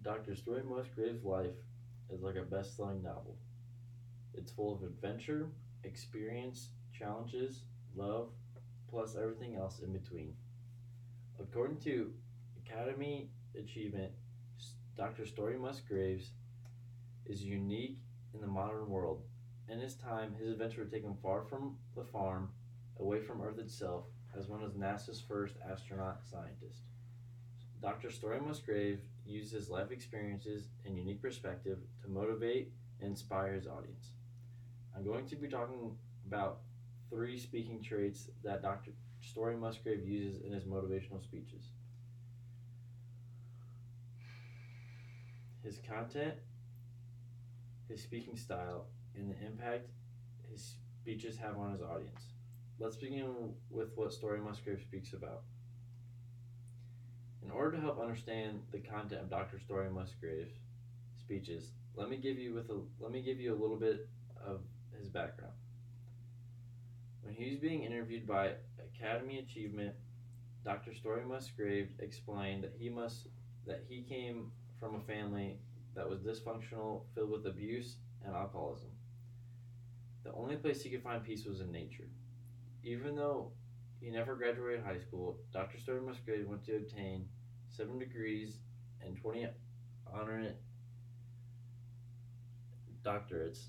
Dr. Story Musgrave's life is like a best selling novel. It's full of adventure, experience, challenges, love, plus everything else in between. According to Academy Achievement, Dr. Story Musgraves is unique in the modern world. In his time, his adventure would take him far from the farm, away from Earth itself, as one of NASA's first astronaut scientists. Dr. Story Musgrave used his life experiences and unique perspective to motivate and inspire his audience. I'm going to be talking about three speaking traits that Dr. Story Musgrave uses in his motivational speeches: his content, his speaking style, and the impact his speeches have on his audience. Let's begin with what Story Musgrave speaks about. In order to help understand the content of Dr. Story Musgrave's speeches, let me give you a little bit of his background. When he was being interviewed by Academy Achievement, Dr. Story Musgrave explained that he came from a family that was dysfunctional, filled with abuse and alcoholism. The only place he could find peace was in nature. Even though he never graduated high school, Dr. Story Musgrave went to obtain 7 degrees and 20 honorary doctorates,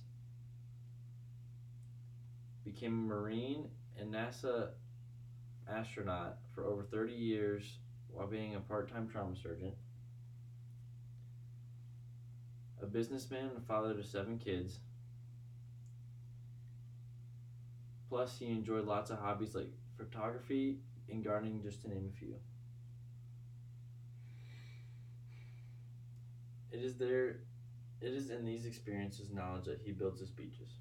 became a Marine and NASA astronaut for over 30 years while being a part time trauma surgeon, a businessman and a father to 7 kids. Plus, he enjoyed lots of hobbies like photography and gardening, just to name a few. It is there. It is in these experiences knowledge that he builds his speeches.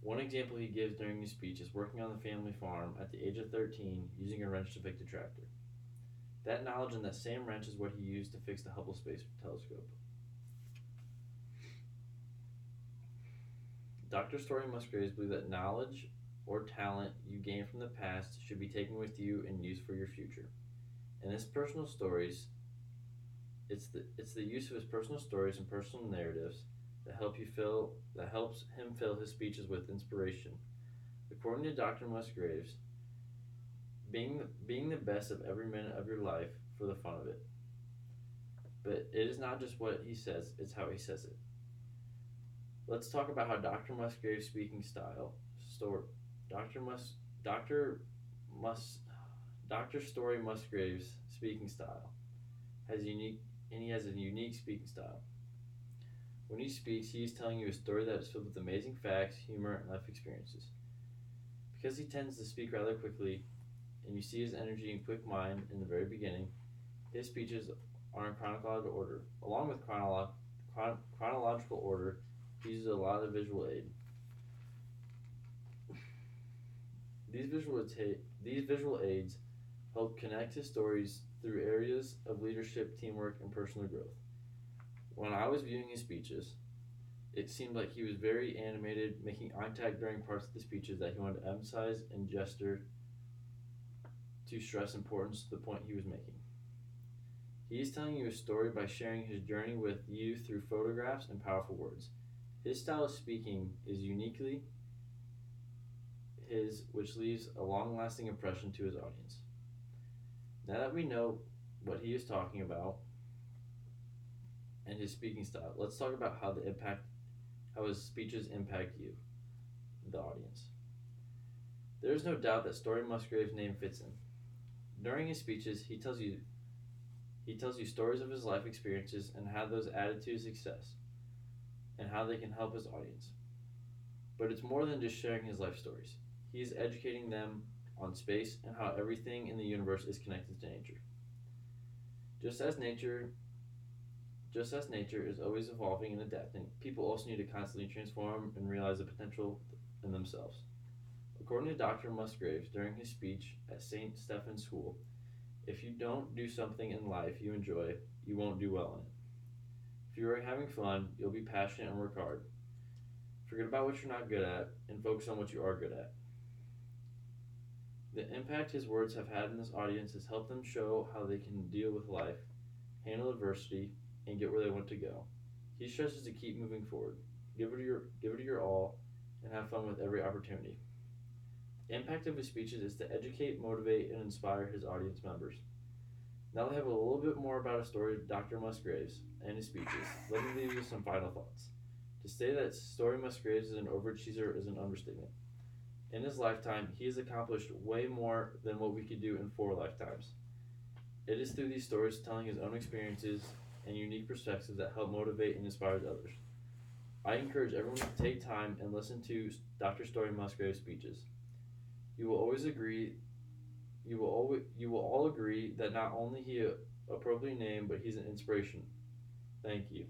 One example he gives during his speech is working on the family farm at the age of 13 using a wrench to fix a tractor. That knowledge and that same wrench is what he used to fix the Hubble Space Telescope. Dr. Story Musgraves believed that knowledge or talent you gain from the past should be taken with you and used for your future. In his personal stories, it's the use of his personal stories and personal narratives that helps him fill his speeches with inspiration. According to Dr. Musgraves, being the best of every minute of your life for the fun of it. But it is not just what he says, it's how he says it. Let's talk about how Dr. Musgrave's speaking style, Dr. Mus, Dr. Mus, Dr. Story Musgrave's speaking style he has a unique speaking style. When he speaks, he is telling you a story that is filled with amazing facts, humor, and life experiences. Because he tends to speak rather quickly, and you see his energy and quick mind in the very beginning, his speeches are in chronological order. Along with chronological order, he uses a lot of visual aid. These visual aids help connect his stories through areas of leadership, teamwork, and personal growth. When I was viewing his speeches, it seemed like he was very animated, making eye contact during parts of the speeches that he wanted to emphasize and gesture to stress importance to the point he was making. He is telling you a story by sharing his journey with you through photographs and powerful words. His style of speaking is uniquely his, which leaves a long lasting impression to his audience. Now that we know what he is talking about and his speaking style, let's talk about how his speeches impact you, the audience. There is no doubt that Story Musgrave's name fits in. During his speeches, he tells you stories of his life experiences and how those added to his success and how they can help his audience. But it's more than just sharing his life stories. He is educating them on space and how everything in the universe is connected to nature. Just as nature is always evolving and adapting, people also need to constantly transform and realize the potential in themselves. According to Dr. Musgraves during his speech at St. Stephen's School, if you don't do something in life you enjoy, you won't do well in it. If you are having fun, you'll be passionate and work hard. Forget about what you're not good at and focus on what you are good at. The impact his words have had in this audience has helped them show how they can deal with life, handle adversity, and get where they want to go. He stresses to keep moving forward, give it your all, and have fun with every opportunity. The impact of his speeches is to educate, motivate, and inspire his audience members. Now that I have a little bit more about a story of Dr. Musgraves and his speeches, let me leave you with some final thoughts. To say that Story Musgraves is an overachiever is an understatement. In his lifetime, he has accomplished way more than what we could do in 4 lifetimes. It is through these stories telling his own experiences and unique perspectives that help motivate and inspire others. I encourage everyone to take time and listen to Dr. Story Musgrave's speeches. You will always agree you will all agree that not only he appropriately named, but he's an inspiration. Thank you.